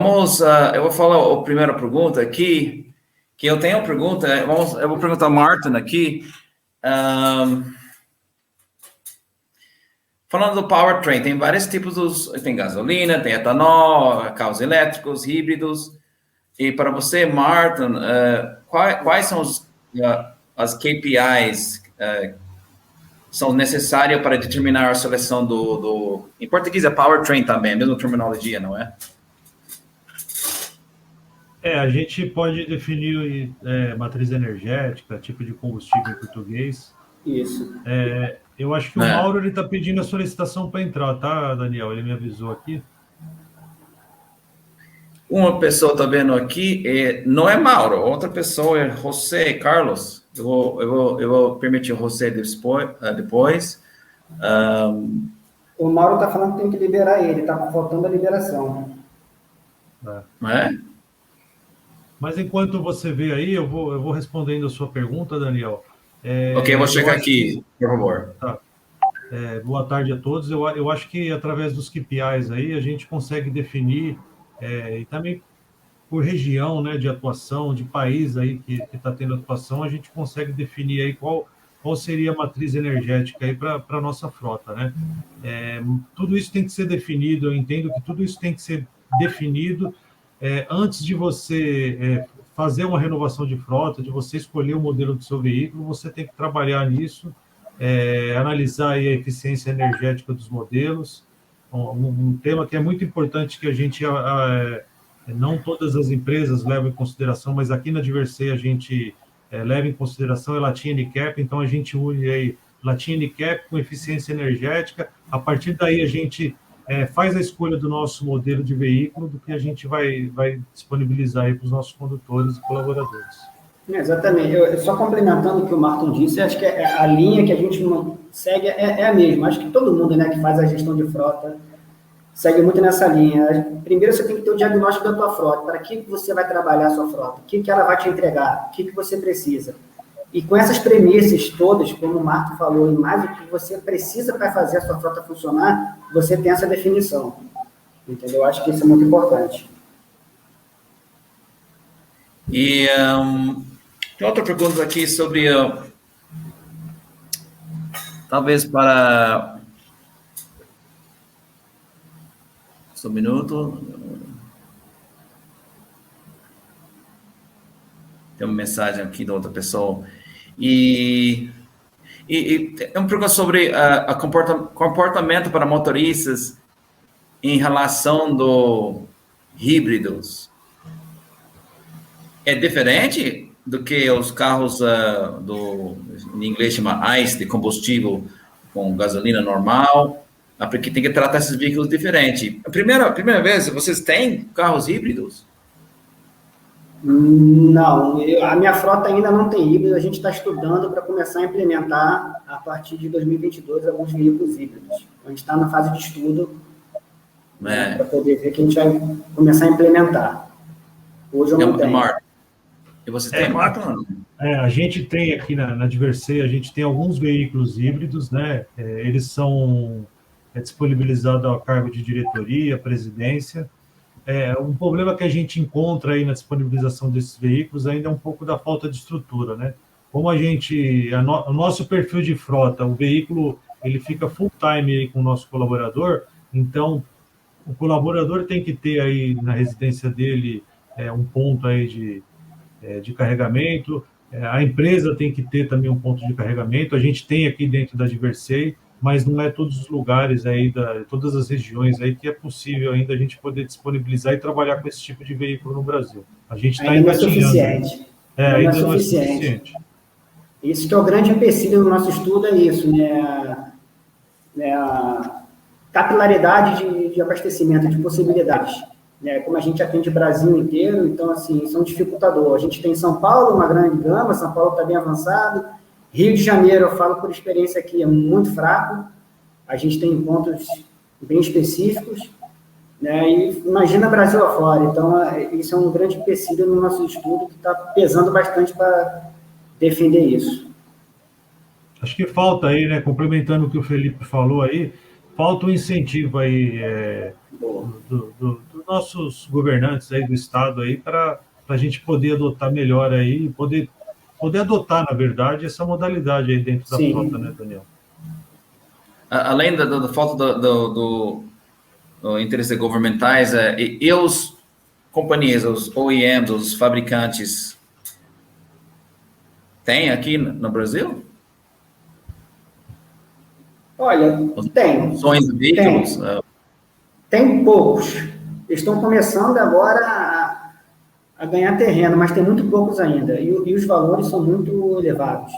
Vamos, eu vou falar a primeira pergunta aqui, que eu tenho uma pergunta, eu vou perguntar a Martin aqui, falando do powertrain, tem vários tipos, tem gasolina, tem etanol, carros elétricos, híbridos, e para você, Martin, quais são as KPIs são necessárias para determinar a seleção em português é powertrain também, a mesma terminologia, não é? A gente pode definir matriz energética, tipo de combustível em português. Isso. Eu acho que o Mauro ele está pedindo a solicitação para entrar, tá, Daniel? Ele me avisou aqui. Uma pessoa está vendo aqui, não é Mauro, outra pessoa é José Carlos. Eu vou permitir o José depois. O Mauro está falando que tem que liberar ele, está faltando a liberação. Mas enquanto você vê aí, eu vou respondendo a sua pergunta, Daniel. Ok, eu vou chegar aqui, por favor. Tá. Boa tarde a todos. Eu acho que através dos KPIs aí a gente consegue definir, e também por região, né, de atuação, de país aí que está tendo atuação, a gente consegue definir aí qual seria a matriz energética aí para a nossa frota, né? Tudo isso tem que ser definido, eu entendo que tudo isso tem que ser definido antes de você fazer uma renovação de frota, de você escolher o modelo do seu veículo, você tem que trabalhar nisso, analisar aí a eficiência energética dos modelos, um tema que é muito importante que a gente, não todas as empresas levam em consideração, mas aqui na Diversey a gente leva em consideração a Latin NCAP, então a gente une aí Latin NCAP com eficiência energética, a partir daí a gente faz a escolha do nosso modelo de veículo, do que a gente vai disponibilizar aí para os nossos condutores e colaboradores. Exatamente. Só complementando o que o Martin disse, acho que a linha que a gente segue é a mesma. Acho que todo mundo, né, que faz a gestão de frota segue muito nessa linha. Primeiro você tem que ter o diagnóstico da tua frota. Para que você vai trabalhar a sua frota? O que ela vai te entregar? O que você precisa? E com essas premissas todas, como o Marco falou, e mais o que você precisa para fazer a sua frota funcionar, você tem essa definição. Entendeu? Eu acho que isso é muito importante. E tem outra pergunta aqui sobre, talvez para... Só um minuto. Tem uma mensagem aqui da outra pessoa. E tem uma pergunta sobre comportamento para motoristas em relação do híbridos. É diferente do que os carros em inglês chama ICE, de combustível com gasolina normal, porque tem que tratar esses veículos diferentes. A primeira vez, vocês têm carros híbridos? Não, a minha frota ainda não tem híbrido, a gente está estudando para começar a implementar, a partir de 2022, alguns veículos híbridos. A gente está na fase de estudo para poder ver que a gente vai começar a implementar. Hoje eu não tenho. E você tem, Marco? A gente tem aqui na Diversey, a gente tem alguns veículos híbridos, né? Eles são disponibilizados a cargo de diretoria, presidência. Um problema que a gente encontra aí na disponibilização desses veículos ainda é um pouco da falta de estrutura, né? Como o nosso perfil de frota, o veículo, ele fica full time aí com o nosso colaborador, então o colaborador tem que ter aí na residência dele um ponto aí de carregamento, a empresa tem que ter também um ponto de carregamento, a gente tem aqui dentro da Diversey, mas não é todos os lugares aí, todas as regiões aí que é possível ainda a gente poder disponibilizar e trabalhar com esse tipo de veículo no Brasil. A gente está ainda não é suficiente. Ainda não é suficiente. Isso que é o grande empecilho do nosso estudo, é isso, né? A capilaridade de abastecimento, de possibilidades. Como a gente atende o Brasil inteiro, então, assim, isso é um dificultador. A gente tem em São Paulo uma grande gama, São Paulo está bem avançado. Rio de Janeiro, eu falo por experiência aqui, é muito fraco. A gente tem pontos bem específicos, né? E imagina Brasil afora. Então, isso é um grande empecilho no nosso estudo que está pesando bastante para defender isso. Acho que falta aí, né, complementando o que o Felipe falou aí, falta um incentivo aí dos nossos governantes aí do Estado aí para a gente poder adotar melhor aí, poder adotar, na verdade, essa modalidade aí dentro da frota, né, Daniel? Além da falta do interesses governamentais, e os companhias, os OEMs, os fabricantes, tem aqui no Brasil? Olha, tem. Sonhos de veículos? Tem poucos. Estão começando agora a ganhar terreno, mas tem muito poucos ainda. E os valores são muito elevados.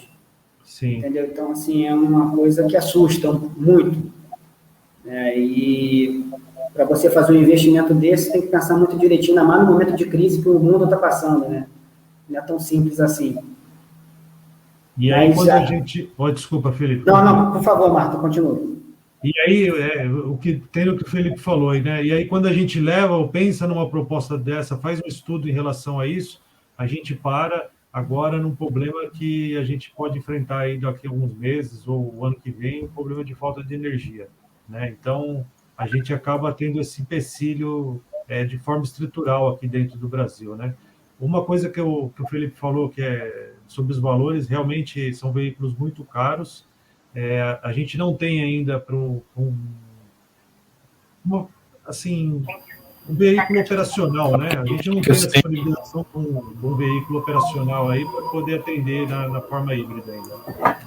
Sim. Entendeu? Então, assim, é uma coisa que assusta muito. E para você fazer um investimento desse, tem que pensar muito direitinho, ainda mais no momento de crise que o mundo está passando, né? Não é tão simples assim. E aí, quando a gente... desculpa, Felipe. Não, por favor, Marta, continua. E aí, o que o Felipe falou aí, né? E aí, quando a gente leva ou pensa numa proposta dessa, faz um estudo em relação a isso, a gente para agora num problema que a gente pode enfrentar aí daqui a alguns meses ou o ano que vem, um problema de falta de energia, né? Então, a gente acaba tendo esse empecilho de forma estrutural aqui dentro do Brasil, né? Uma coisa que o Felipe falou, que é sobre os valores, realmente são veículos muito caros. A gente não tem ainda um veículo operacional, né? A gente não tem a disponibilização de um veículo operacional aí para poder atender na forma híbrida ainda.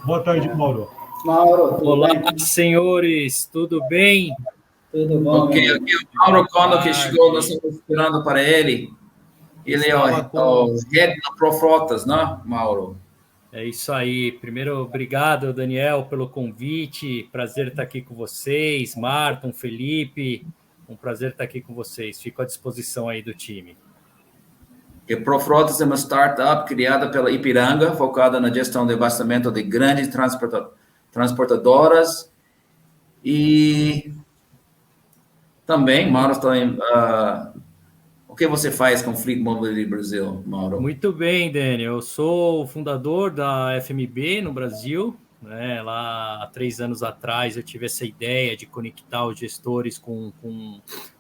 Boa tarde, Mauro. Olá, senhores, tudo bem? Tudo bom? Ok, o Mauro, quando que chegou, nós estamos esperando para ele. Ele é o head da Profrotas, né, Mauro? É isso aí. Primeiro, obrigado, Daniel, pelo convite. Prazer estar aqui com vocês. Marton, Felipe, um prazer estar aqui com vocês. Fico à disposição aí do time. A Profrotas é uma startup criada pela Ipiranga, focada na gestão de abastecimento de grandes transportadoras. E também, Mauro, o que você faz com Fleet Mobility Brasil, Mauro? Muito bem, Daniel. Eu sou o fundador da FMB no Brasil. Né? Lá há 3 anos atrás eu tive essa ideia de conectar os gestores com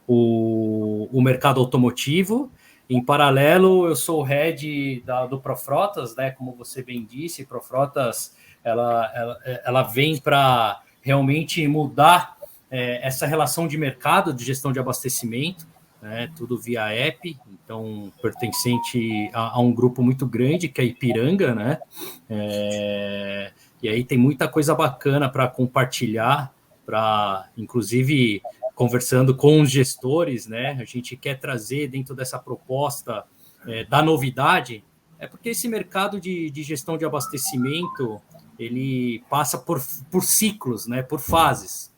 o mercado automotivo. Em paralelo, eu sou o head do Profrotas, né? Como você bem disse, Profrotas ela vem para realmente mudar essa relação de mercado de gestão de abastecimento. Tudo via app, então pertencente a um grupo muito grande que é Ipiranga, né? E aí tem muita coisa bacana para compartilhar, inclusive conversando com os gestores, né? A gente quer trazer dentro dessa proposta da novidade, porque esse mercado de gestão de abastecimento ele passa por ciclos, né? Por fases.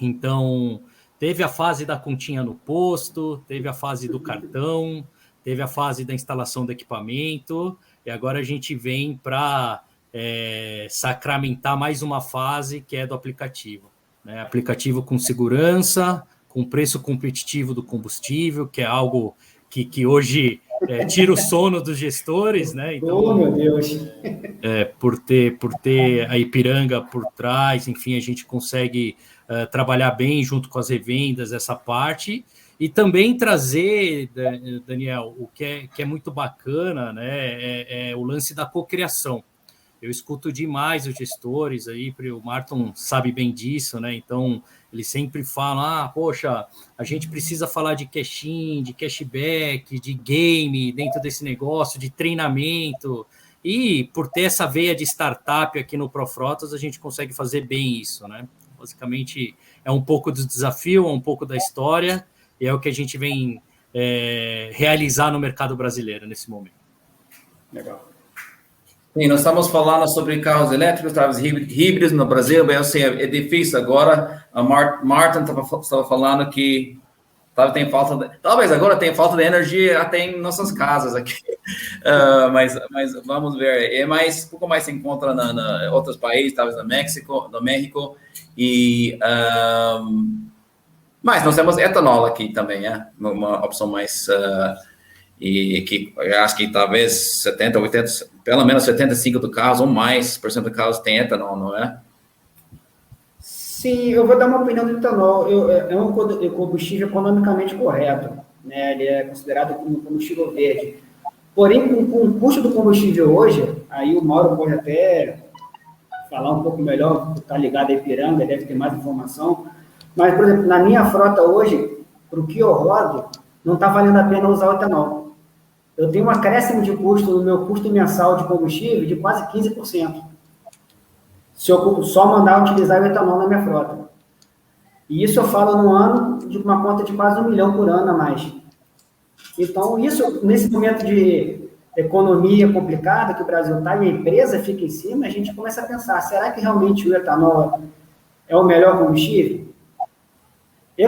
Então teve a fase da continha no posto, teve a fase do cartão, teve a fase da instalação do equipamento, e agora a gente vem para sacramentar mais uma fase, que é do aplicativo. Né? Aplicativo com segurança, com preço competitivo do combustível, que é algo que hoje tira o sono dos gestores. Né? Então, meu Deus! Por ter a Ipiranga por trás, enfim, a gente consegue trabalhar bem junto com as revendas essa parte e também trazer, Daniel, o que é muito bacana, né, é o lance da cocriação. Eu escuto demais os gestores aí, o Marton sabe bem disso, né? Então eles sempre falam, poxa, a gente precisa falar de cash-in, de cashback, de game dentro desse negócio, de treinamento. E por ter essa veia de startup aqui no Profrotas, a gente consegue fazer bem isso, né? Basicamente, é um pouco do desafio, é um pouco da história, e é o que a gente vem realizar no mercado brasileiro nesse momento. Legal. Sim, nós estamos falando sobre carros elétricos, carros híbridos no Brasil, eu sei, é difícil agora. A Martin estava falando que talvez agora tenha falta de energia até em nossas casas aqui, mas vamos ver. Um pouco mais se encontra em outros países, talvez no México, mas nós temos etanol aqui também, uma opção mais, e que eu acho que talvez 70, 80, pelo menos 75% dos carros ou mais por cento dos carros tem etanol, não é? Sim, eu vou dar uma opinião do etanol. É um combustível economicamente correto, né? Ele é considerado como combustível verde. Porém, com o custo do combustível hoje, aí o Mauro pode até falar um pouco melhor, está ligado a Ipiranga, deve ter mais informação. Mas, por exemplo, na minha frota hoje, para o que eu rodo, não está valendo a pena usar o etanol. Eu tenho um acréscimo de custo no meu custo mensal de combustível de quase 15%. Se eu só mandar utilizar o etanol na minha frota. E isso eu falo no ano de uma conta de quase 1 milhão por ano a mais. Então, isso, nesse momento de economia complicada que o Brasil está e a empresa fica em cima, a gente começa a pensar, será que realmente o etanol é o melhor combustível?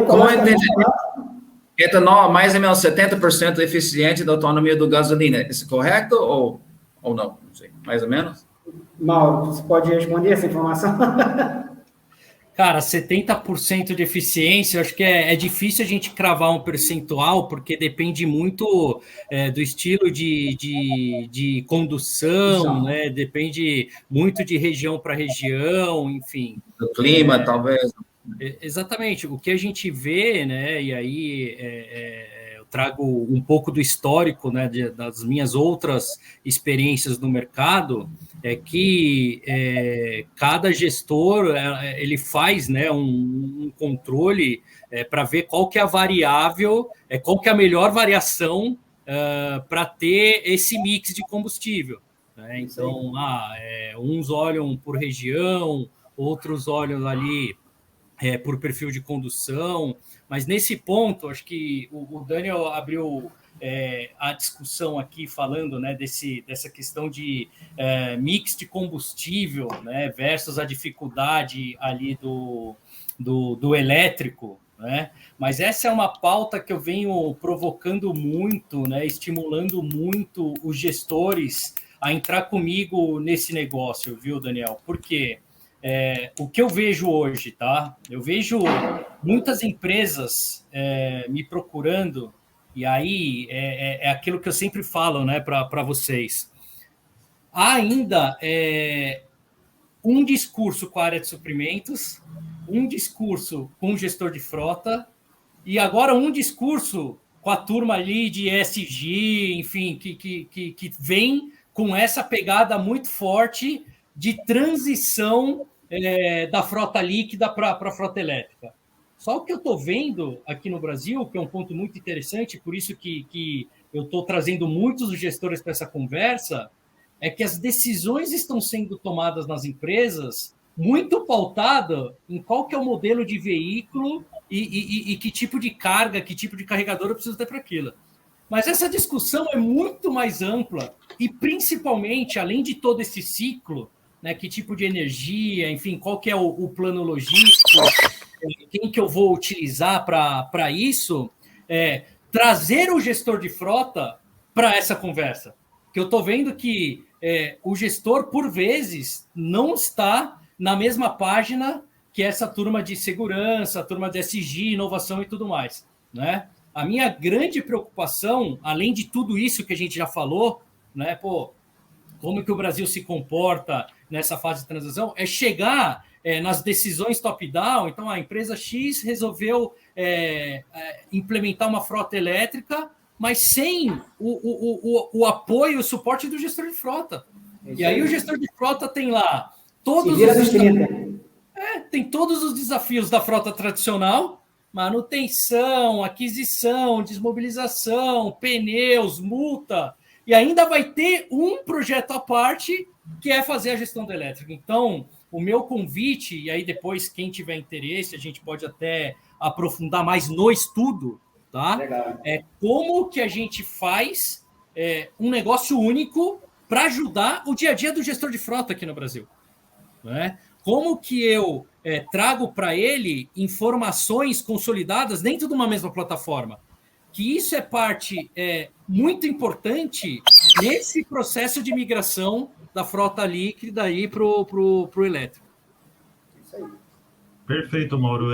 Como eu entendi, etanol mais ou menos 70% eficiente da autonomia do gasolina. Isso é correto ou não? Não sei, mais ou menos? Mauro, você pode responder essa informação? Cara, 70% de eficiência, eu acho que é difícil a gente cravar um percentual, porque depende muito do estilo de condução, né? Depende muito de região para região, enfim. Do clima, talvez. Exatamente. O que a gente vê, né? E aí eu trago um pouco do histórico, né? Das minhas outras experiências no mercado, é que cada gestor ele faz, né, um controle para ver qual que é a variável, qual que é a melhor variação para ter esse mix de combustível. Né? Então, uns olham por região, outros olham ali por perfil de condução, mas nesse ponto, acho que o Daniel abriu a discussão aqui falando, né, dessa questão de mix de combustível, né, versus a dificuldade ali do elétrico, né? Mas essa é uma pauta que eu venho provocando muito, né, estimulando muito os gestores a entrar comigo nesse negócio, viu, Daniel? Por quê? O que eu vejo hoje, tá? Eu vejo muitas empresas me procurando, e aí é aquilo que eu sempre falo, né, para vocês. Há ainda um discurso com a área de suprimentos, um discurso com o gestor de frota, e agora um discurso com a turma ali de ESG, enfim, que vem com essa pegada muito forte de transição da frota líquida para a frota elétrica. Só o que eu estou vendo aqui no Brasil, que é um ponto muito interessante, por isso que eu estou trazendo muitos gestores para essa conversa, é que as decisões estão sendo tomadas nas empresas muito pautada em qual que é o modelo de veículo e que tipo de carga, que tipo de carregador eu preciso ter para aquilo. Mas essa discussão é muito mais ampla e, principalmente, além de todo esse ciclo, né, que tipo de energia, enfim, qual que é o plano logístico, quem que eu vou utilizar para isso, trazer o gestor de frota para essa conversa. Que eu estou vendo que o gestor, por vezes, não está na mesma página que essa turma de segurança, a turma de SG, inovação e tudo mais, né? A minha grande preocupação, além de tudo isso que a gente já falou, né, como que o Brasil se comporta nessa fase de transição, é chegar nas decisões top-down. Então, a empresa X resolveu implementar uma frota elétrica, mas sem o apoio, o suporte do gestor de frota. E aí o gestor de frota tem lá tem todos os desafios da frota tradicional, manutenção, aquisição, desmobilização, pneus, multa, e ainda vai ter um projeto à parte que é fazer a gestão da elétrica. Então, o meu convite, e aí depois quem tiver interesse, a gente pode até aprofundar mais no estudo, tá? Legal. Como que a gente faz um negócio único para ajudar o dia a dia do gestor de frota aqui no Brasil, né? Como que eu trago para ele informações consolidadas dentro de uma mesma plataforma? Que isso é parte muito importante nesse processo de migração da frota líquida para o elétrico. Isso aí. Perfeito, Mauro.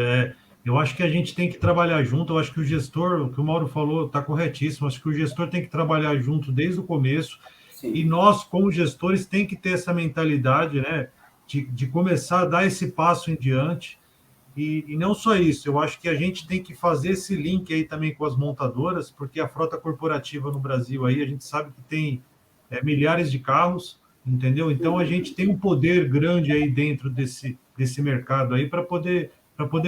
Eu acho que a gente tem que trabalhar junto. Eu acho que o gestor, o que o Mauro falou, está corretíssimo. Acho que o gestor tem que trabalhar junto desde o começo. Sim. E nós, como gestores, tem que ter essa mentalidade, né, de começar a dar esse passo em diante. E não só isso, eu acho que a gente tem que fazer esse link aí também com as montadoras, porque a frota corporativa no Brasil aí, a gente sabe que tem milhares de carros, entendeu? Então a gente tem um poder grande aí dentro desse mercado aí para poder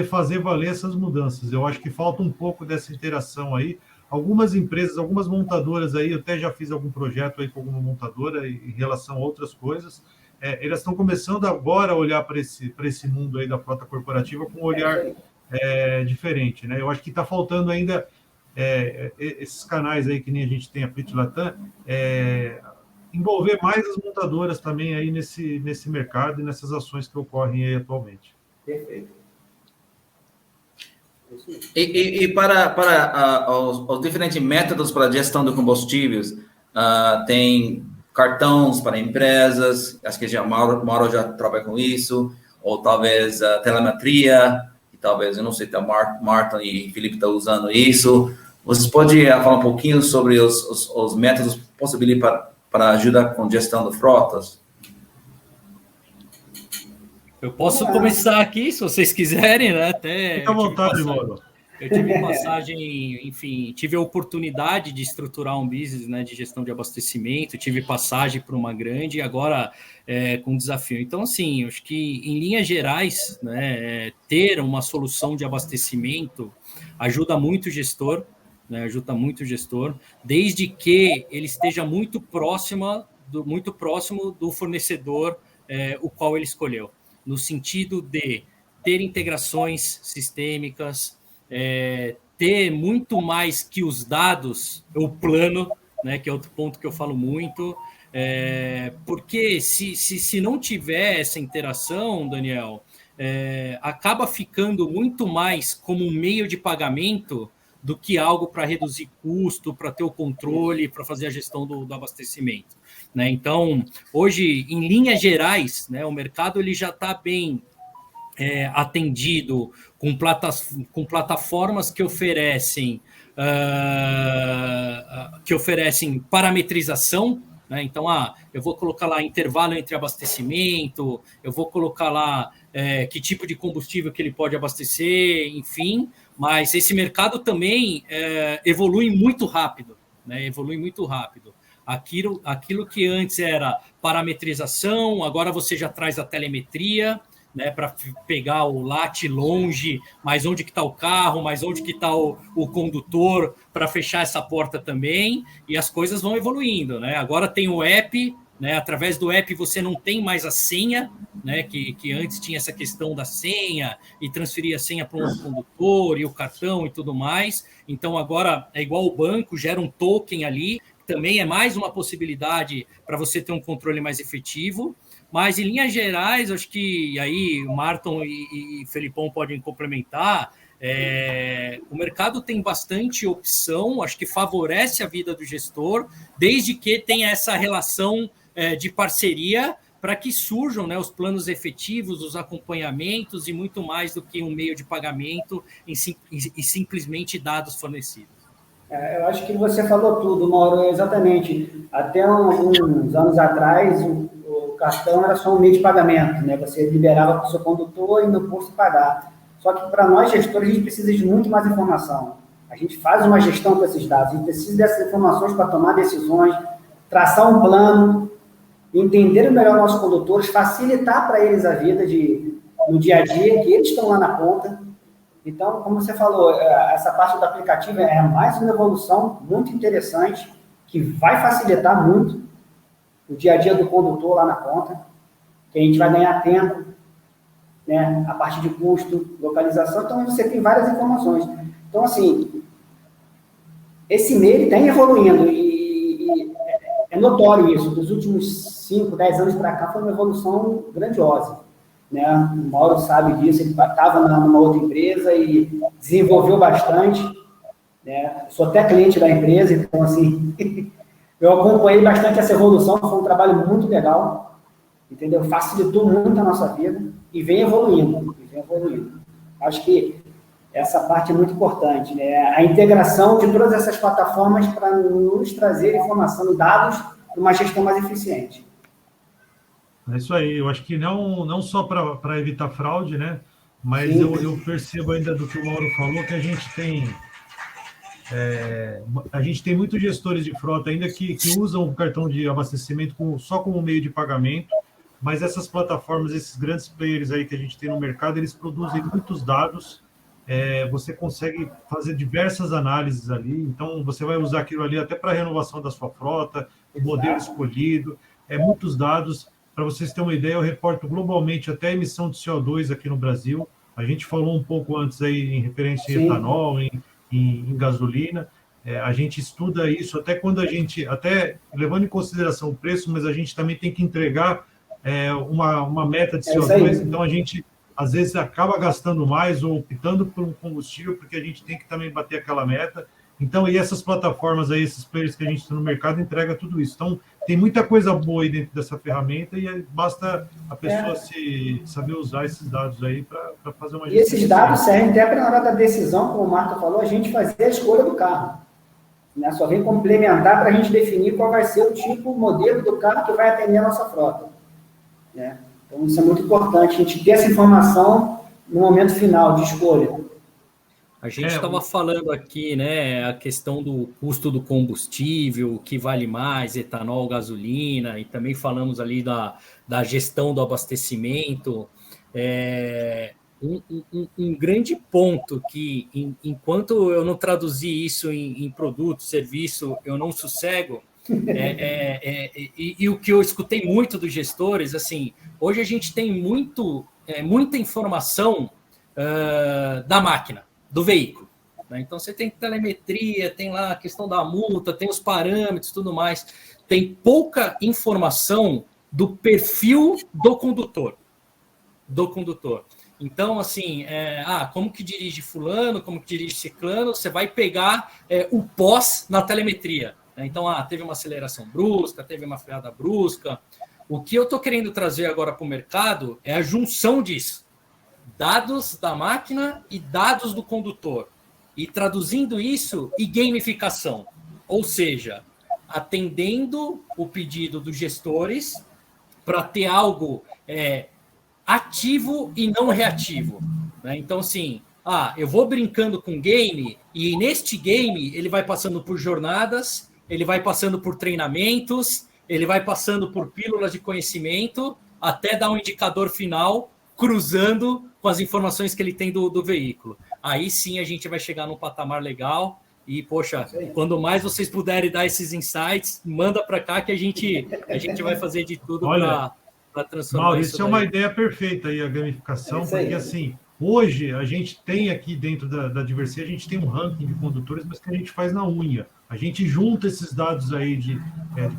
fazer valer essas mudanças. Eu acho que falta um pouco dessa interação aí. Algumas empresas, algumas montadoras aí, eu até já fiz algum projeto aí com alguma montadora em relação a outras coisas. Elas estão começando agora a olhar para esse mundo aí da frota corporativa com um olhar diferente, né? Eu acho que está faltando ainda esses canais aí que nem a gente tem a Fleet Latam, envolver mais as montadoras também aí nesse mercado e nessas ações que ocorrem aí atualmente. Perfeito. E para os diferentes métodos para a gestão de combustíveis, tem cartões para empresas, acho que Mauro já trabalha com isso, ou talvez telemetria, e talvez, eu não sei se a Martin e Felipe estão usando isso. Vocês podem falar um pouquinho sobre os métodos possíveis para ajudar com gestão de frotas? Eu posso começar aqui, se vocês quiserem, né? Até fica à vontade, Mauro. Eu tive passagem, enfim, tive a oportunidade de estruturar um business, né, de gestão de abastecimento, tive passagem para uma grande e agora com desafio. Então, assim, acho que em linhas gerais, né, ter uma solução de abastecimento ajuda muito o gestor, né, desde que ele esteja muito próximo do fornecedor o qual ele escolheu, no sentido de ter integrações sistêmicas, ter muito mais que os dados, o plano, né, que é outro ponto que eu falo muito, porque se não tiver essa interação, Daniel, acaba ficando muito mais como um meio de pagamento do que algo para reduzir custo, para ter o controle, para fazer a gestão do abastecimento, né? Então, hoje, em linhas gerais, né, o mercado ele já está bem atendido com plataformas que oferecem parametrização, né? Então, eu vou colocar lá intervalo entre abastecimento, eu vou colocar lá que tipo de combustível que ele pode abastecer, enfim, mas esse mercado também evolui muito rápido, né? Aquilo que antes era parametrização, agora você já traz a telemetria, né, para pegar o late longe, mas onde que está o carro, mas onde que está o condutor, para fechar essa porta também, e as coisas vão evoluindo, né? Agora tem o app, né? Através do app você não tem mais a senha, né? Que antes tinha essa questão da senha e transferir a senha para um condutor e o cartão e tudo mais. Então agora é igual o banco, gera um token ali, também é mais uma possibilidade para você ter um controle mais efetivo. Mas, em linhas gerais, acho que aí o Martin e Felipão podem complementar. O mercado tem bastante opção, acho que favorece a vida do gestor, desde que tenha essa relação de parceria para que surjam, né, os planos efetivos, os acompanhamentos e muito mais do que um meio de pagamento e simplesmente dados fornecidos. Eu acho que você falou tudo, Mauro, exatamente. Até uns anos atrás, o cartão era só um meio de pagamento, né? Você liberava para o seu condutor e no posto pagar. Só que para nós, gestores, a gente precisa de muito mais informação. A gente faz uma gestão com esses dados, a gente precisa dessas informações para tomar decisões, traçar um plano, entender melhor nossos condutores, facilitar para eles a vida no dia a dia, que eles estão lá na ponta. Então, como você falou, essa parte do aplicativo é mais uma evolução muito interessante, que vai facilitar muito o dia a dia do condutor lá na ponta, que a gente vai ganhar tempo, né? A parte de custo, localização, então você tem várias informações. Então, assim, esse meio está evoluindo e é notório isso. Dos últimos 5, 10 anos para cá foi uma evolução grandiosa. Né? O Mauro sabe disso, ele estava numa outra empresa e desenvolveu bastante, né? Sou até cliente da empresa, então assim, eu acompanhei bastante essa evolução, foi um trabalho muito legal, entendeu? Facilitou muito a nossa vida e vem evoluindo. Acho que essa parte é muito importante, né? A integração de todas essas plataformas para nos trazer informação e dados para uma gestão mais eficiente. É isso aí, eu acho que não só para evitar fraude, né? mas Sim. eu percebo ainda do que o Mauro falou, que a gente tem muitos gestores de frota ainda que usam o cartão de abastecimento só como meio de pagamento, mas essas plataformas, esses grandes players aí que a gente tem no mercado, eles produzem muitos dados, você consegue fazer diversas análises ali, então você vai usar aquilo ali até para a renovação da sua frota, o modelo escolhido, muitos dados. Para vocês terem uma ideia, eu reporto globalmente até a emissão de CO2 aqui no Brasil. A gente falou um pouco antes aí em referência em etanol, em gasolina. A gente estuda isso até quando até levando em consideração o preço, mas a gente também tem que entregar uma meta de CO2, então a gente às vezes acaba gastando mais ou optando por um combustível, porque a gente tem que também bater aquela meta. Então, e essas plataformas aí, esses players que a gente tem no mercado, entrega tudo isso. Então, tem muita coisa boa aí dentro dessa ferramenta e basta a pessoa saber usar esses dados aí para fazer uma gestão. E esses dados servem até para, na hora da decisão, como o Marco falou, a gente fazer a escolha do carro. Né? Só vem complementar para a gente definir qual vai ser o tipo, o modelo do carro que vai atender a nossa frota. Né? Então, isso é muito importante, a gente ter essa informação no momento final de escolha. A gente estava falando aqui, né, a questão do custo do combustível, o que vale mais, etanol, gasolina, e também falamos ali da gestão do abastecimento. Um grande ponto que, enquanto eu não traduzir isso em produto, serviço, eu não sossego, e o que eu escutei muito dos gestores, assim, hoje a gente tem muita informação da máquina, do veículo. Né? Então, você tem telemetria, tem lá a questão da multa, tem os parâmetros, tudo mais. Tem pouca informação do perfil do condutor. Então, assim, como que dirige fulano, como que dirige ciclano, você vai pegar o pós na telemetria. Né? Então, teve uma aceleração brusca, teve uma freada brusca. O que eu estou querendo trazer agora para o mercado é a junção disso. Dados da máquina e dados do condutor. E traduzindo isso em gamificação. Ou seja, atendendo o pedido dos gestores para ter algo ativo e não reativo. Né? Então, assim, eu vou brincando com game e neste game ele vai passando por jornadas, ele vai passando por treinamentos, ele vai passando por pílulas de conhecimento até dar um indicador final cruzando com as informações que ele tem do veículo. Aí sim a gente vai chegar num patamar legal e, poxa, quando mais vocês puderem dar esses insights, manda para cá que a gente vai fazer de tudo para transformar Mauro, isso é uma ideia perfeita aí, a gamificação, porque assim, hoje a gente tem aqui dentro da diversidade, a gente tem um ranking de condutores, mas que a gente faz na unha. A gente junta esses dados aí de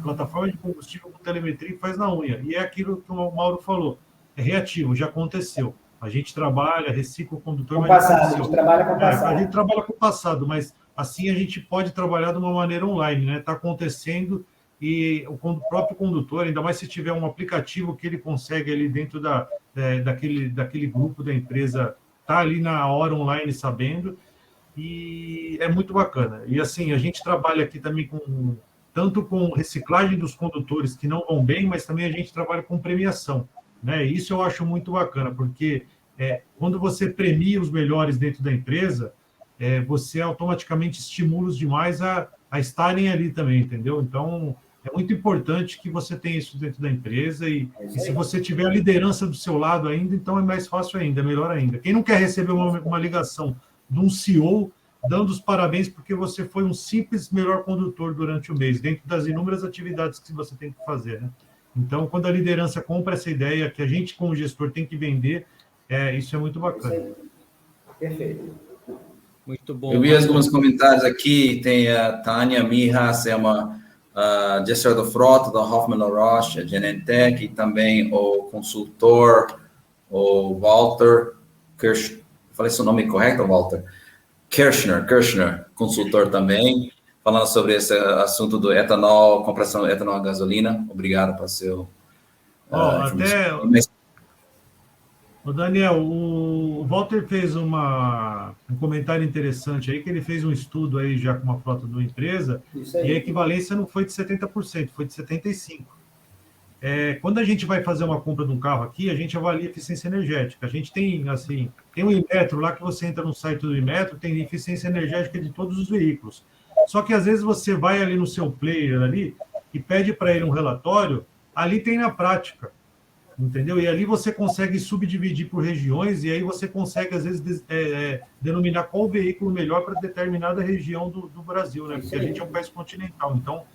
plataforma de combustível com telemetria e faz na unha. E é aquilo que o Mauro falou. É reativo, já aconteceu. A gente trabalha, recicla o condutor, com passado, a gente trabalha com o passado. A gente trabalha com o passado, mas assim a gente pode trabalhar de uma maneira online, né? Está acontecendo e o próprio condutor, ainda mais se tiver um aplicativo que ele consegue ali dentro daquele grupo da empresa, tá ali na hora online sabendo, e é muito bacana. E assim, a gente trabalha aqui também tanto com reciclagem dos condutores que não vão bem, mas também a gente trabalha com premiação. Né? Isso eu acho muito bacana, porque quando você premia os melhores dentro da empresa, você automaticamente estimula os demais a estarem ali também, entendeu? Então, é muito importante que você tenha isso dentro da empresa e se você tiver a liderança do seu lado ainda, então é mais fácil ainda, é melhor ainda. Quem não quer receber uma ligação de um CEO dando os parabéns porque você foi um simples melhor condutor durante o mês, dentro das inúmeras atividades que você tem que fazer, né? Então, quando a liderança compra essa ideia que a gente, como gestor, tem que vender, isso é muito bacana. Perfeito. Muito bom. Eu vi alguns comentários aqui, tem a Tânia Mijas, é uma gestora da frota da Hoffmann Roche, a Genentech, e também o consultor, o Walter Kirsch, falei seu nome correto, Walter? Kirchner, consultor também, falando sobre esse assunto do etanol, compressão de etanol e gasolina. Obrigado pelo seu... O Daniel, o Walter fez um comentário interessante aí, que ele fez um estudo aí já com uma frota de uma empresa, e a equivalência não foi de 70%, foi de 75%. quando a gente vai fazer uma compra de um carro aqui, a gente avalia eficiência energética. A gente tem, assim, tem um Inmetro lá que você entra no site do Inmetro, tem eficiência energética de todos os veículos. Só que às vezes você vai ali no seu player ali e pede para ele um relatório, ali tem na prática, entendeu? E ali você consegue subdividir por regiões e aí você consegue, às vezes, denominar qual veículo melhor para determinada região do Brasil, né? Porque a gente é um país continental. Então,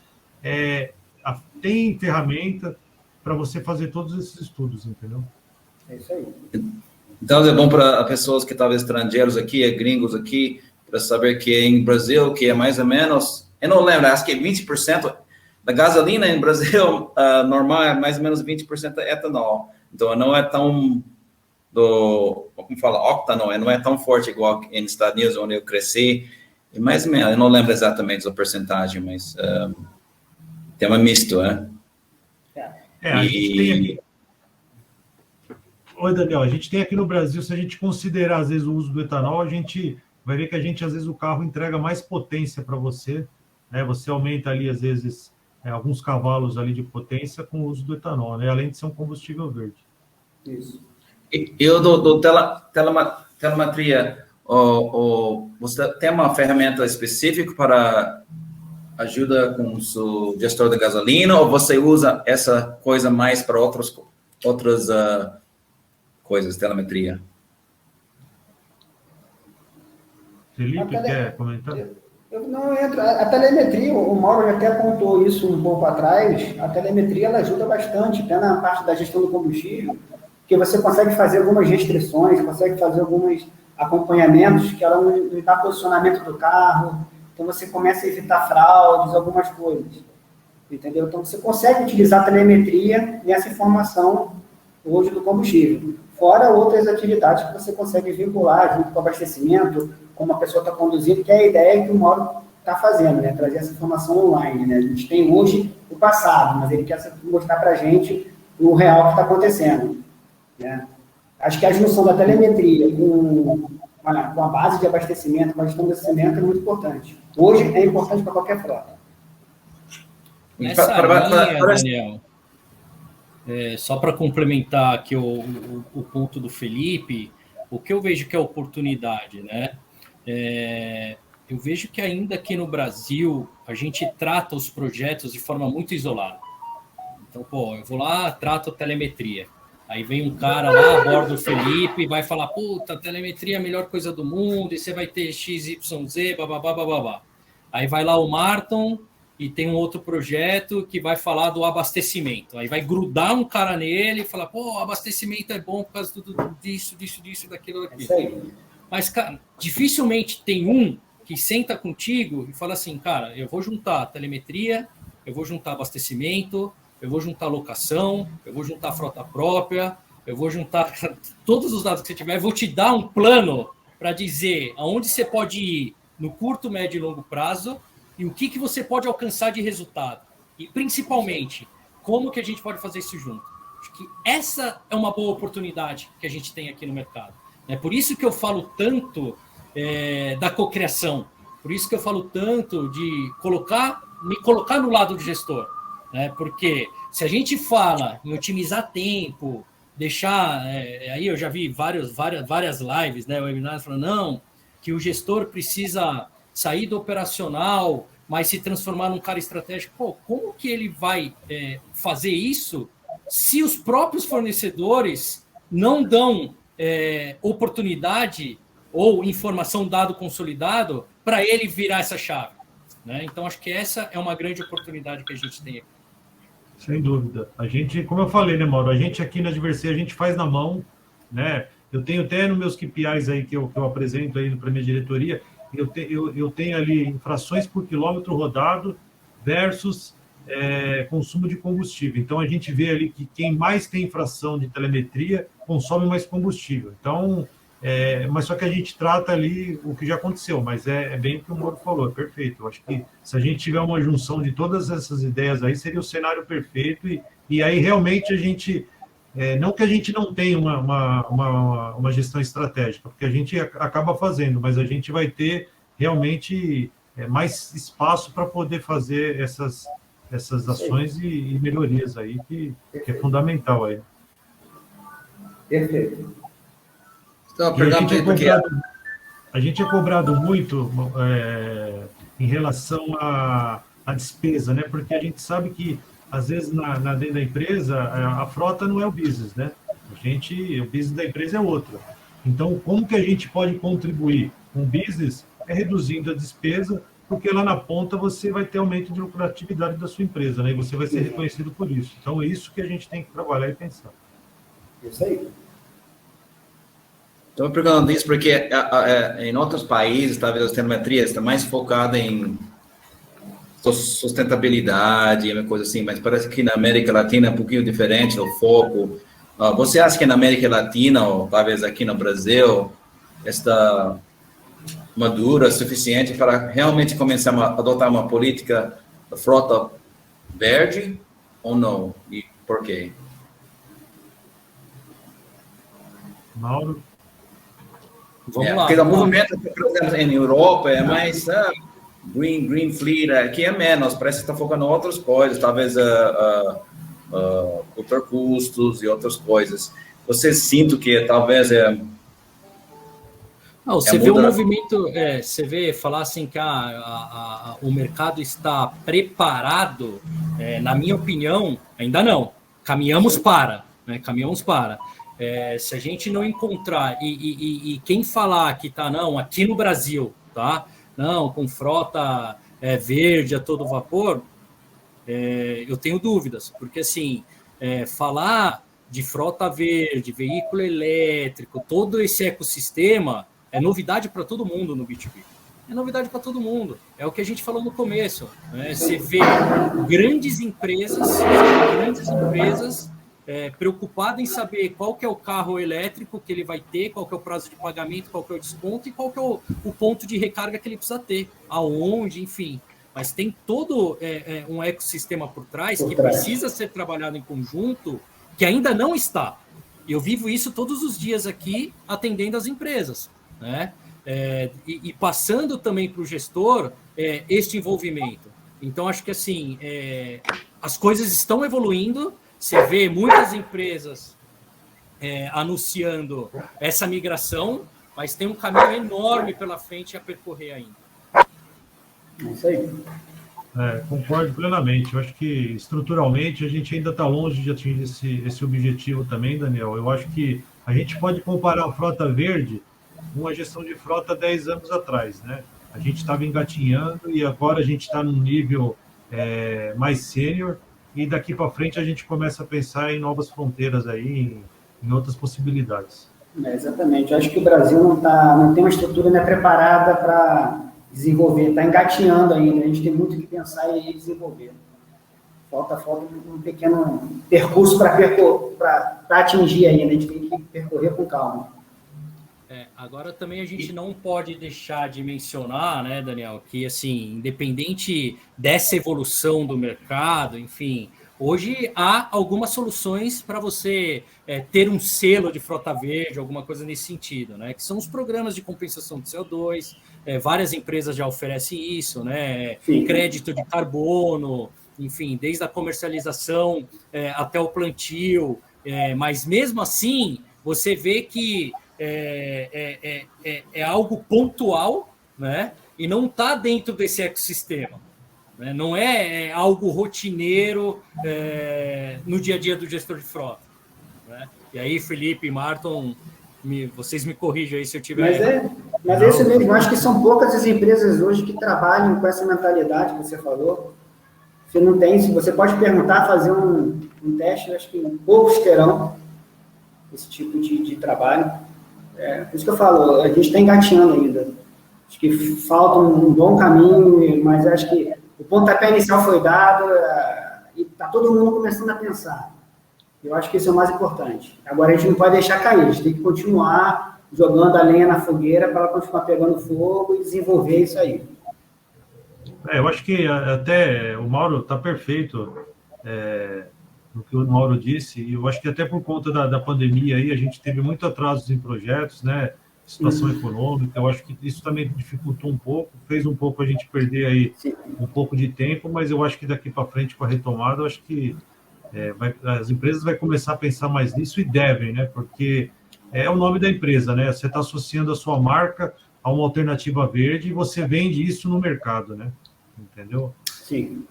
tem ferramenta para você fazer todos esses estudos, entendeu? É isso aí. Então, é bom para pessoas que talvez estrangeiros aqui, gringos aqui, para saber que em Brasil, que é mais ou menos, eu não lembro, acho que 20% da gasolina em Brasil normal é mais ou menos 20% etanol. Então, não é tão, como fala, octanol, não é tão forte igual nos Estados Unidos, onde eu cresci. E mais ou menos, eu não lembro exatamente a porcentagem, mas tem uma misto, né? A gente tem aqui... Oi, Daniel, a gente tem aqui no Brasil, se a gente considerar, às vezes, o uso do etanol, a gente vai ver que às vezes, o carro entrega mais potência para você, né? Você aumenta ali, às vezes, alguns cavalos ali de potência com o uso do etanol, né? Além de ser um combustível verde. Isso. E o do telemetria, você tem uma ferramenta específica para ajuda com o seu gestor de gasolina, ou você usa essa coisa mais para outras coisas, telemetria? Felipe, quer comentar? Eu não entro. A telemetria, o Mauro já até apontou isso um pouco atrás, a telemetria ela ajuda bastante, até na parte da gestão do combustível, porque você consegue fazer algumas restrições, consegue fazer alguns acompanhamentos que ela não dá posicionamento do carro, então você começa a evitar fraudes, algumas coisas, entendeu? Então você consegue utilizar a telemetria nessa informação hoje do combustível, fora outras atividades que você consegue vincular junto com o abastecimento, como a pessoa está conduzindo, que é a ideia que o Mauro está fazendo, né? Trazer essa informação online, né? A gente tem hoje o passado, mas ele quer mostrar para a gente o real que está acontecendo, né? Acho que a junção da telemetria com a base de abastecimento, com a gestão de abastecimento é muito importante. Hoje é importante para qualquer frota. Nessa linha, Daniel, só para complementar aqui o ponto do Felipe, o que eu vejo que é oportunidade, né? Eu vejo que ainda aqui no Brasil a gente trata os projetos de forma muito isolada. Então, eu vou lá, trato a telemetria. Aí vem um cara lá, aborda o Felipe e vai falar, puta, telemetria é a melhor coisa do mundo, e você vai ter XYZ, bababá, bababá. Aí vai lá o Marton e tem um outro projeto que vai falar do abastecimento. Aí vai grudar um cara nele e falar, abastecimento é bom por causa disso, daquilo. Mas, cara, dificilmente tem um que senta contigo e fala assim, cara, eu vou juntar telemetria, eu vou juntar abastecimento, eu vou juntar locação, eu vou juntar frota própria, eu vou juntar todos os dados que você tiver, eu vou te dar um plano para dizer aonde você pode ir no curto, médio e longo prazo e o que você pode alcançar de resultado. E, principalmente, como que a gente pode fazer isso junto. Acho que essa é uma boa oportunidade que a gente tem aqui no mercado. É por isso que eu falo tanto da cocriação, por isso que eu falo tanto de me colocar no lado do gestor. Né? Porque se a gente fala em otimizar tempo, deixar... aí eu já vi várias lives, né, webinars falando, não, que o gestor precisa sair do operacional, mas se transformar num cara estratégico. Como que ele vai fazer isso se os próprios fornecedores não dão oportunidade ou informação, dado consolidado, para ele virar essa chave? Né? Então, acho que essa é uma grande oportunidade que a gente tem aqui. Sem dúvida. A gente, como eu falei, né, Mauro? A gente aqui na Diversê, a gente faz na mão, né? Eu tenho até nos meus KPIs aí que eu apresento aí para a minha diretoria, eu tenho ali infrações por quilômetro rodado versus consumo de combustível. Então, a gente vê ali que quem mais tem infração de telemetria consome mais combustível. Então, mas só que a gente trata ali o que já aconteceu, mas é bem o que o Mauro falou, é perfeito. Eu acho que se a gente tiver uma junção de todas essas ideias aí, seria o cenário perfeito e aí realmente a gente, não que a gente não tenha uma gestão estratégica, porque a gente acaba fazendo, mas a gente vai ter realmente mais espaço para poder fazer essas ações e melhorias aí, que é fundamental aí. Perfeito. Então, a gente é cobrado muito em relação à despesa, né? Porque a gente sabe que, às vezes, dentro da empresa, a frota não é o business, né? O business da empresa é outro. Então, como que a gente pode contribuir com o business? É reduzindo a despesa, porque lá na ponta você vai ter aumento de lucratividade da sua empresa, né? E você vai ser reconhecido por isso. Então, é isso que a gente tem que trabalhar e pensar. Isso aí. Estou perguntando isso porque em outros países, talvez a telemetria está mais focada em sustentabilidade, uma coisa assim, mas parece que na América Latina é um pouquinho diferente o foco. Você acha que na América Latina, ou talvez aqui no Brasil, está madura o suficiente para realmente começar a adotar uma política da frota verde ou não? E por quê? Mauro? Vamos lá. Porque o movimento, por exemplo, em Europa é mais green fleet, aqui é menos, parece que está focando em outras coisas, talvez cortar custos e outras coisas. Você sente que talvez Não, você vê o movimento, você vê falar assim que o mercado está preparado, na minha opinião, ainda não. Caminhamos para, né? Caminhamos para. Se a gente não encontrar, e quem falar que tá, não, aqui no Brasil, tá? Não, com frota verde a todo vapor, eu tenho dúvidas, porque assim, falar de frota verde, veículo elétrico, todo esse ecossistema é novidade para todo mundo no B2B. É novidade para todo mundo. É o que a gente falou no começo, né? Você vê grandes empresas preocupadas em saber qual que é o carro elétrico que ele vai ter, qual que é o prazo de pagamento, qual que é o desconto e qual que é o ponto de recarga que ele precisa ter, aonde, enfim. Mas tem todo um ecossistema por trás que precisa ser trabalhado em conjunto, que ainda não está. Eu vivo isso todos os dias aqui, atendendo as empresas, né? E passando também para o gestor este envolvimento. Então, acho que assim, as coisas estão evoluindo. Você vê muitas empresas anunciando essa migração, mas tem um caminho enorme pela frente a percorrer ainda. É isso aí. Concordo plenamente. Eu acho que, estruturalmente, a gente ainda está longe de atingir esse objetivo também, Daniel. Eu acho que a gente pode comparar a frota verde com uma gestão de frota 10 anos atrás, né? A gente estava engatinhando e agora a gente está num nível mais sênior, e daqui para frente a gente começa a pensar em novas fronteiras aí, em outras possibilidades. Exatamente. Eu acho que o Brasil não tem uma estrutura preparada para desenvolver, está engatinhando ainda, a gente tem muito que pensar e desenvolver. Falta um pequeno percurso para atingir ainda, a gente tem que percorrer com calma. Agora também a gente não pode deixar de mencionar, né, Daniel, que assim, independente dessa evolução do mercado, enfim, hoje há algumas soluções para você ter um selo de frota verde, alguma coisa nesse sentido, né? Que são os programas de compensação de CO2, várias empresas já oferecem isso, né? Sim. Crédito de carbono, enfim, desde a comercialização até o plantio, mas mesmo assim você vê que é algo pontual, né? E não está dentro desse ecossistema. Né? Não é algo rotineiro no dia a dia do gestor de frota. Né? E aí, Felipe e Marton, vocês me corrijam aí se eu tiver... Mas é isso mesmo. Eu acho que são poucas as empresas hoje que trabalham com essa mentalidade que você falou. Você não tem... Se você pode perguntar, fazer um teste, eu acho que poucos terão esse tipo de trabalho. Por isso que eu falo, a gente está engatinhando ainda. Acho que falta um bom caminho, mas acho que o pontapé inicial foi dado e está todo mundo começando a pensar. Eu acho que isso é o mais importante. Agora, a gente não pode deixar cair, a gente tem que continuar jogando a lenha na fogueira para ela continuar pegando fogo e desenvolver isso aí. Eu acho que até o Mauro está perfeito no que o Mauro disse, e eu acho que até por conta da pandemia aí, a gente teve muito atrasos em projetos, né? situação econômica. Eu acho que isso também dificultou um pouco, fez um pouco a gente perder aí um pouco de tempo, mas eu acho que daqui para frente, com a retomada, eu acho que as empresas vão começar a pensar mais nisso e devem, né? Porque é o nome da empresa, né? Você está associando a sua marca a uma alternativa verde e você vende isso no mercado, né? Entendeu? Sim.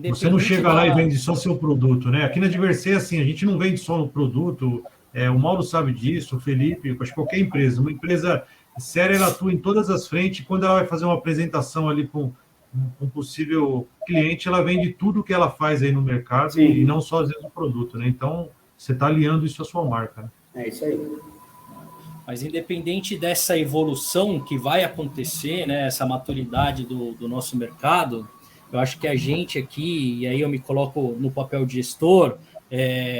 Você não chega lá e vende só seu produto, né? Aqui na Diversê, assim, a gente não vende só o produto, o Mauro sabe disso, o Felipe, acho que qualquer empresa. Uma empresa séria, ela atua em todas as frentes. Quando ela vai fazer uma apresentação ali para um possível cliente, ela vende tudo que ela faz aí no mercado. Sim. E não só, às vezes, o produto, né? Então, você está aliando isso à sua marca, né? É isso aí. Mas independente dessa evolução que vai acontecer, né, essa maturidade do nosso mercado, eu acho que a gente aqui, e aí eu me coloco no papel de gestor,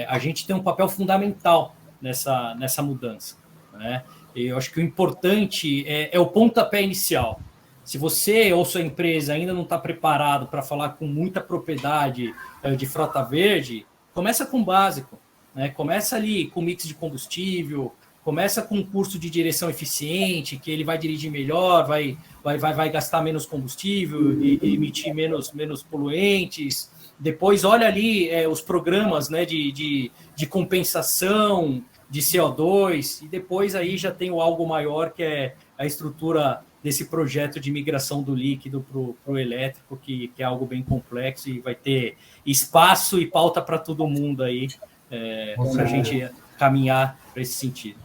a gente tem um papel fundamental nessa mudança, né? Eu acho que o importante é o pontapé inicial. Se você ou sua empresa ainda não está preparado para falar com muita propriedade de frota verde, começa com o básico, né? Começa ali com mix de combustível, começa com um curso de direção eficiente, que ele vai dirigir melhor, vai gastar menos combustível e emitir menos poluentes. Depois olha ali os programas, né, de compensação de CO2, e depois aí já tem o algo maior, que é a estrutura desse projeto de migração do líquido para o elétrico, que é algo bem complexo e vai ter espaço e pauta para todo mundo aí, para a gente caminhar para esse sentido.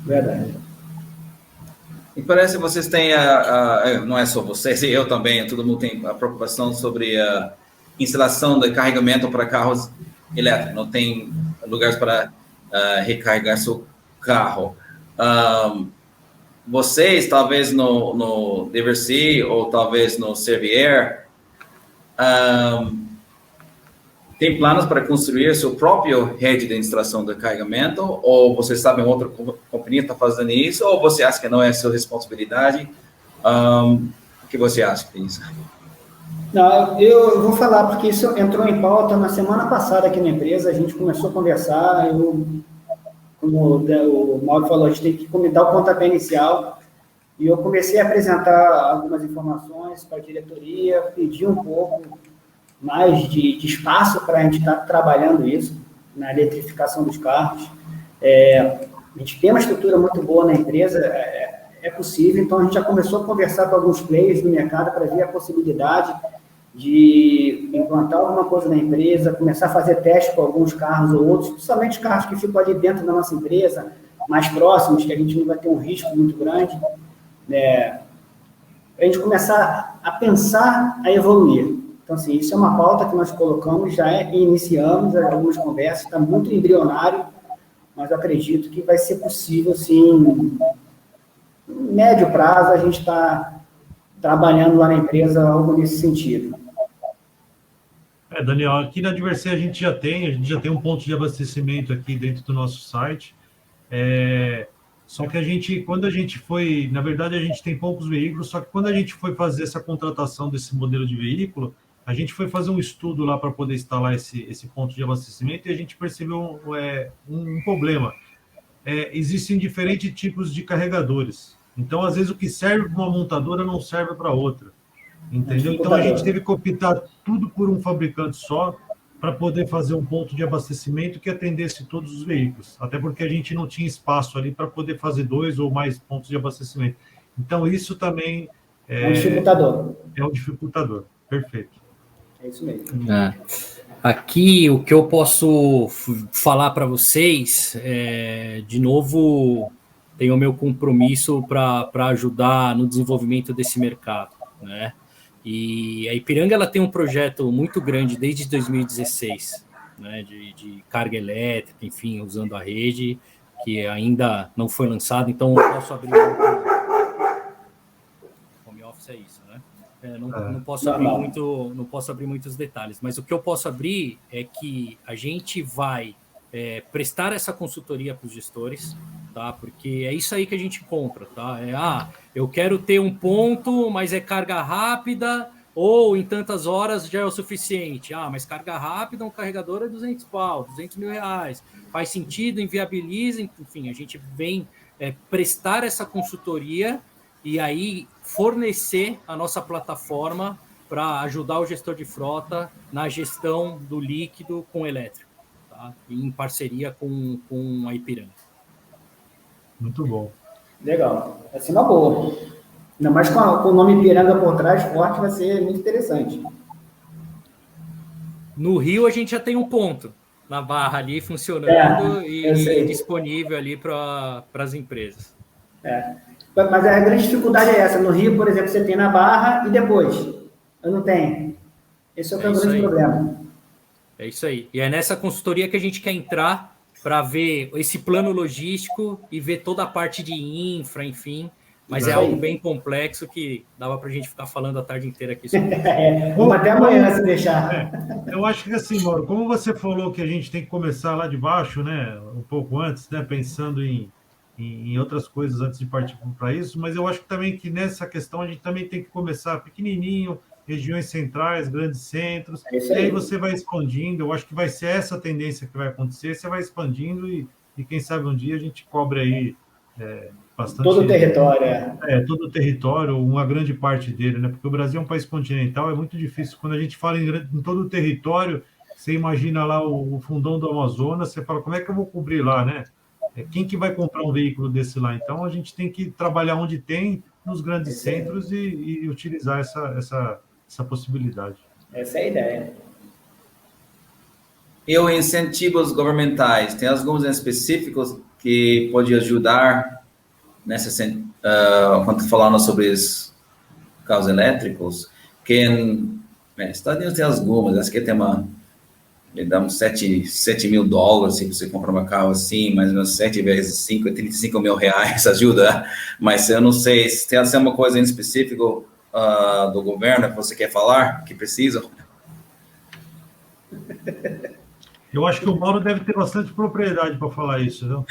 Verdade. E parece que vocês têm, não é só vocês, eu também, todo mundo tem a preocupação sobre a instalação de carregamento para carros elétricos. Não tem lugares para recarregar seu carro. Vocês, talvez no Diversey ou talvez no Servier, tem planos para construir seu próprio rede de instalação de carregamento? Ou vocês sabem outra companhia está fazendo isso? Ou você acha que não é sua responsabilidade? O que você acha disso? Não, eu vou falar, porque isso entrou em pauta na semana passada aqui na empresa. A gente começou a conversar. Como o Mauro falou, a gente tem que dar o pontapé inicial. E eu comecei a apresentar algumas informações para a diretoria, pedir um pouco mais de espaço para a gente estar trabalhando isso, na eletrificação dos carros. A gente tem uma estrutura muito boa na empresa, é possível, então a gente já começou a conversar com alguns players do mercado para ver a possibilidade de implantar alguma coisa na empresa, começar a fazer teste com alguns carros ou outros, principalmente carros que ficam ali dentro da nossa empresa, mais próximos, que a gente não vai ter um risco muito grande, a gente começar a pensar, a evoluir. Então, assim, isso é uma pauta que nós colocamos, iniciamos algumas conversas, está muito embrionário, mas eu acredito que vai ser possível, sim, em médio prazo, a gente está trabalhando lá na empresa algo nesse sentido. Daniel, aqui na Diversey a gente já tem um ponto de abastecimento aqui dentro do nosso site, só que quando a gente foi, na verdade a gente tem poucos veículos, só que quando a gente foi fazer essa contratação desse modelo de veículo, a gente foi fazer um estudo lá para poder instalar esse ponto de abastecimento e a gente percebeu um problema. Existem diferentes tipos de carregadores. Então, às vezes, o que serve para uma montadora não serve para outra. Entendeu? Então, a gente teve que optar tudo por um fabricante só para poder fazer um ponto de abastecimento que atendesse todos os veículos. Até porque a gente não tinha espaço ali para poder fazer 2 ou mais pontos de abastecimento. Então, isso também é um dificultador. É um dificultador. Perfeito. É isso mesmo. Aqui, o que eu posso falar para vocês, de novo, tenho o meu compromisso para ajudar no desenvolvimento desse mercado, né? E a Ipiranga ela tem um projeto muito grande desde 2016, né, de carga elétrica, enfim, usando a rede, que ainda não foi lançado, então eu posso abrir home office é isso, né? Não posso abrir muitos detalhes, mas o que eu posso abrir é que a gente vai prestar essa consultoria para os gestores, tá? Porque é isso aí que a gente compra, tá? Eu quero ter um ponto, mas é carga rápida, ou em tantas horas já é o suficiente. Mas carga rápida, um carregador é 200 pau, 200 mil reais. Faz sentido, inviabiliza, enfim, a gente vem prestar essa consultoria e aí fornecer a nossa plataforma para ajudar o gestor de frota na gestão do líquido com elétrico, tá? Em parceria com a Ipiranga. Muito bom. Legal. Vai ser uma boa. Ainda mais com o nome Ipiranga por trás, forte, vai ser muito interessante. No Rio, a gente já tem um ponto na Barra ali funcionando e disponível ali para as empresas. Mas a grande dificuldade é essa. No Rio, por exemplo, você tem na Barra e depois. Eu não tenho. Esse é o grande problema. É isso aí. E é nessa consultoria que a gente quer entrar para ver esse plano logístico e ver toda a parte de infra, enfim. Mas é algo bem complexo que dava para a gente ficar falando a tarde inteira aqui sobre. Vamos até amanhã se deixar. Eu acho que assim, Mauro, como você falou que a gente tem que começar lá de baixo, né? Um pouco antes, né? Pensando em outras coisas antes de partir para isso, mas eu acho que também que nessa questão a gente também tem que começar pequenininho, regiões centrais, grandes centros, e aí você vai expandindo. Eu acho que vai ser essa a tendência que vai acontecer, você vai expandindo e quem sabe um dia a gente cobre aí bastante... Todo o território. Todo o território, uma grande parte dele, né? Porque o Brasil é um país continental, é muito difícil. Quando a gente fala em todo o território, você imagina lá o fundão do Amazonas, você fala, como é que eu vou cobrir lá, né? Quem que vai comprar um veículo desse lá? Então, a gente tem que trabalhar onde tem, nos grandes centros, e utilizar essa possibilidade. Essa é a ideia. E os incentivos governamentais, tem alguns específicos que podem ajudar quando falando sobre os carros elétricos, que nos Estados Unidos tem algumas, acho que tem dá uns $7 mil se você comprar um carro assim, mais ou menos 7 vezes 5, 35 mil reais, ajuda. Mas eu não sei, se tem uma coisa em específico do governo que você quer falar, que precisa? Eu acho que o Mauro deve ter bastante propriedade para falar isso, viu?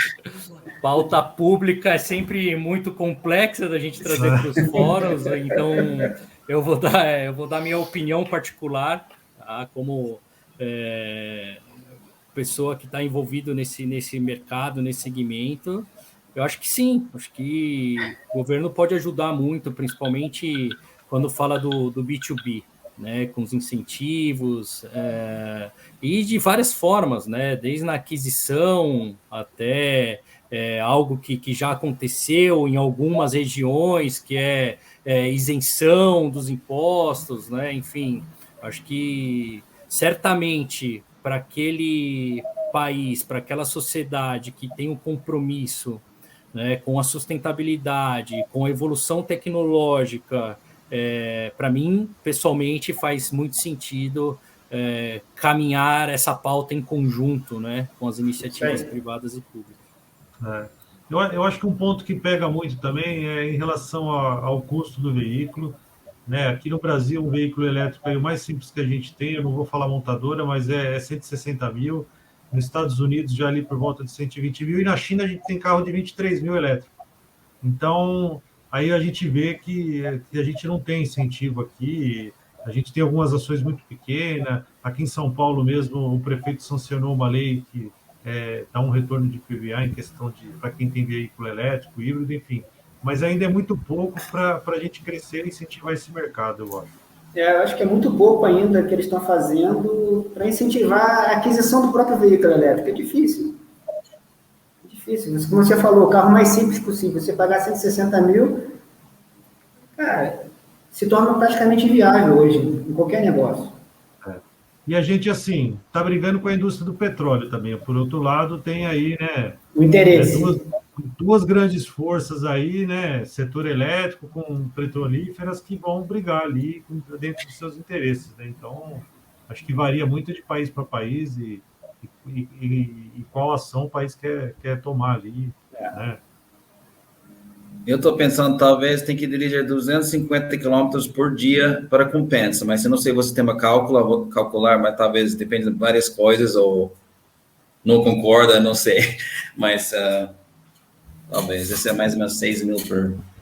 Pauta pública é sempre muito complexa da gente trazer para os fóruns, então eu vou dar minha opinião particular, tá? Como pessoa que está envolvido nesse mercado, nesse segmento. Eu acho que sim, acho que o governo pode ajudar muito, principalmente quando fala do B2B, né, com os incentivos e de várias formas, né, desde na aquisição até algo que já aconteceu em algumas regiões, que é isenção dos impostos, né, enfim, acho que certamente para aquele país, para aquela sociedade que tem um compromisso, né, com a sustentabilidade, com a evolução tecnológica, para mim, pessoalmente, faz muito sentido caminhar essa pauta em conjunto, né, com as iniciativas privadas e públicas. Eu acho que um ponto que pega muito também é em relação ao custo do veículo, né? Aqui no Brasil, um veículo elétrico é o mais simples que a gente tem, eu não vou falar montadora, mas é 160 mil. Nos Estados Unidos, já ali por volta de 120 mil, e na China a gente tem carro de 23 mil elétrico. Então, aí a gente vê que a gente não tem incentivo aqui, a gente tem algumas ações muito pequenas. Aqui em São Paulo mesmo, o prefeito sancionou uma lei que dá um retorno de PVA em questão para quem tem veículo elétrico, híbrido, enfim. Mas ainda é muito pouco para a gente crescer e incentivar esse mercado, eu acho. Eu acho que é muito pouco ainda que eles estão fazendo para incentivar a aquisição do próprio veículo elétrico. É difícil. É difícil. Como você falou, o carro mais simples possível, você pagar 160 mil, cara, se torna praticamente inviável hoje, em qualquer negócio. E a gente, assim, está brigando com a indústria do petróleo também. Por outro lado, tem aí, né, o interesse. Duas grandes forças aí, né, setor elétrico com petrolíferas, que vão brigar ali dentro dos seus interesses, né? Então, acho que varia muito de país para país e qual ação o país quer tomar ali, né? Eu estou pensando, talvez, tem que dirigir 250 km por dia para compensa, mas eu não sei se você tem uma vou calcular, mas talvez depende de várias coisas, ou não concorda, não sei, mas talvez, esse é mais ou menos 6 mil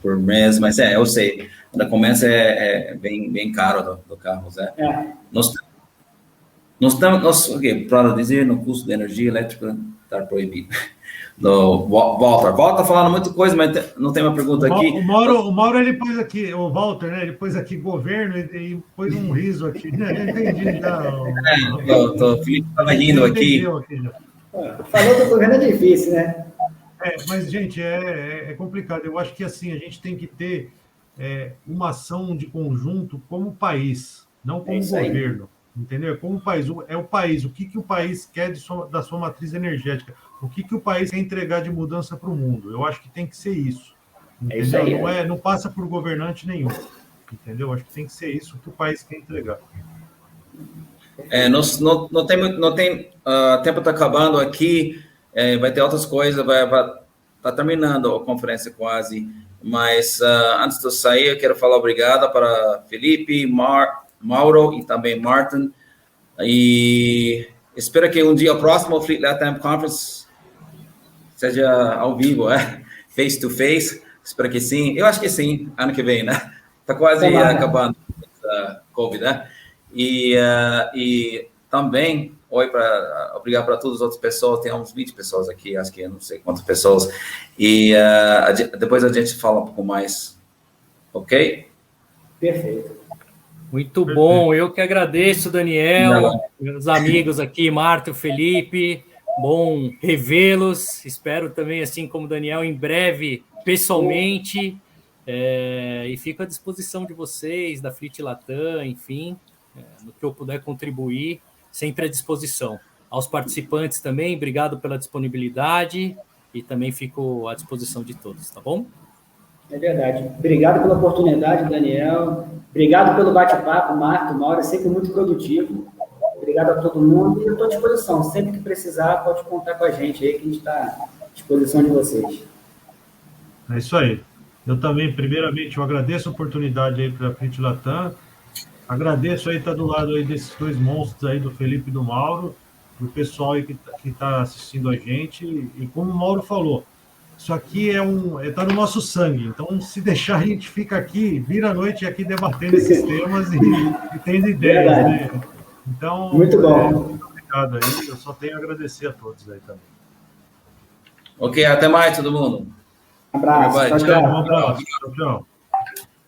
por mês, mas eu sei, da começa é bem caro do carro, né? Para dizer, no custo de energia elétrica está proibido. Walter tá falando muita coisa, mas não tem uma pergunta aqui. O Mauro, ele pôs aqui, o Walter, né? Ele pôs aqui governo e pôs um riso aqui, né? Eu entendi já. O Felipe estava rindo aqui. Falou que o governo é difícil, né? Mas, gente, é complicado. Eu acho que, assim, a gente tem que ter uma ação de conjunto como país, não como governo. Entendeu? É como país. É o país. O que o país quer da sua matriz energética? O que o país quer entregar de mudança para o mundo? Eu acho que tem que ser isso. Entendeu? Isso aí, não passa por governante nenhum. Entendeu? Acho que tem que ser isso que o país quer entregar. Não tem tempo está acabando aqui. Vai ter outras coisas. Tá terminando a conferência quase. Mas antes de eu sair, eu quero falar obrigado para Felipe, Mauro e também Martin. E espero que um dia próximo o Fleet Latam Conference seja ao vivo, face to face. Espero que sim. Eu acho que sim, ano que vem, né? Tá quase acabando essa Covid, né? E também, obrigado para todas as outras pessoas. Tem uns 20 pessoas aqui, acho que eu não sei quantas pessoas. E depois a gente fala um pouco mais. Ok? Perfeito. Muito bom, eu que agradeço, Daniel, meus amigos aqui, Marta, Felipe, bom revê-los, espero também, assim como o Daniel, em breve, pessoalmente, e fico à disposição de vocês, da Fleet Latam, enfim, no que eu puder contribuir, sempre à disposição. Aos participantes também, obrigado pela disponibilidade e também fico à disposição de todos, tá bom? É verdade. Obrigado pela oportunidade, Daniel. Obrigado pelo bate-papo, Marco, Mauro, é sempre muito produtivo. Obrigado a todo mundo e eu estou à disposição. Sempre que precisar, pode contar com a gente aí, que a gente está à disposição de vocês. É isso aí. Eu também, primeiramente, eu agradeço a oportunidade aí para a Fleet Latam. Agradeço aí estar do lado aí desses dois monstros aí, do Felipe e do Mauro, do pessoal aí que está assistindo a gente. E como o Mauro falou, isso aqui está no nosso sangue. Então, se deixar, a gente fica aqui, vira a noite aqui debatendo esses temas e tendo ideias, né? Então, muito bom. Muito obrigado aí. Eu só tenho a agradecer a todos aí também. Ok, até mais, todo mundo. Um abraço. Tchau.